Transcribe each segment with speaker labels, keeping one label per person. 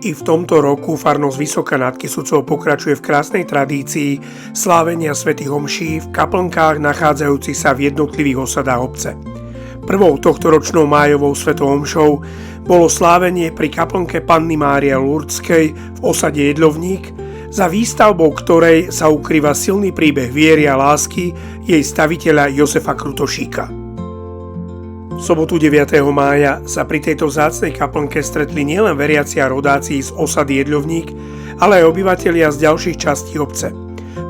Speaker 1: I v tomto roku farnosť Vysoká nad Kysucou pokračuje v krásnej tradícii slávenia svätých omší v kaplnkách nachádzajúcich sa v jednotlivých osadách obce. Prvou tohtoročnou májovou svetou omšou bolo slávenie pri kaplnke Panny Márie Lurdskej v osade Jedlovník, za výstavbou ktorej sa ukrýva silný príbeh viery a lásky jej staviteľa Jozefa Krutošíka. V sobotu 9. mája sa pri tejto vzácnej kaplnke stretli nielen veriaci a rodáci z osady Jedlovník, ale aj obyvatelia z ďalších častí obce.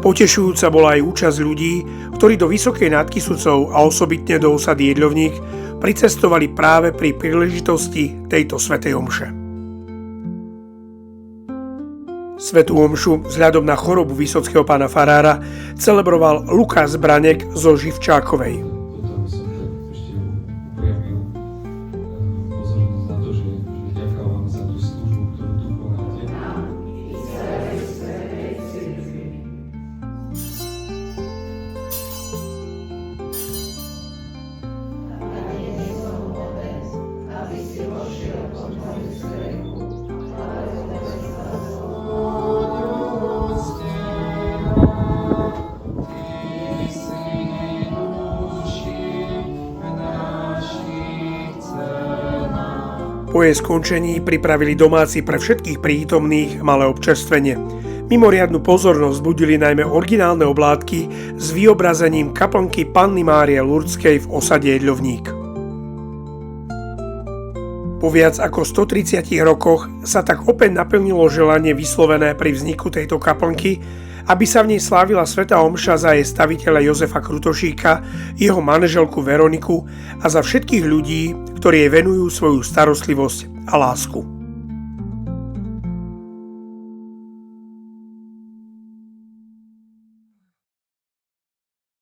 Speaker 1: Potešujúca bola aj účasť ľudí, ktorí do Vysokej nad Kysucou a osobitne do osady Jedlovník pricestovali práve pri príležitosti tejto svätej omše. Svätú omšu vzhľadom na chorobu vysockého pána farára celebroval Lukáš Branek zo Živčákovej. Po jej skončení pripravili domáci pre všetkých prítomných malé občerstvenie. Mimoriadnu pozornosť budili najmä originálne oblátky s vyobrazením kaplnky Panny Márie Lurdskej v osade Jedlovník. Po viac ako 130 rokoch sa tak opäť naplnilo želanie vyslovené pri vzniku tejto kaplnky, aby sa v nej slávila svätá omša za jej staviteľa Jozefa Krutošíka, jeho manželku Veroniku a za všetkých ľudí, ktorí jej venujú svoju starostlivosť a lásku.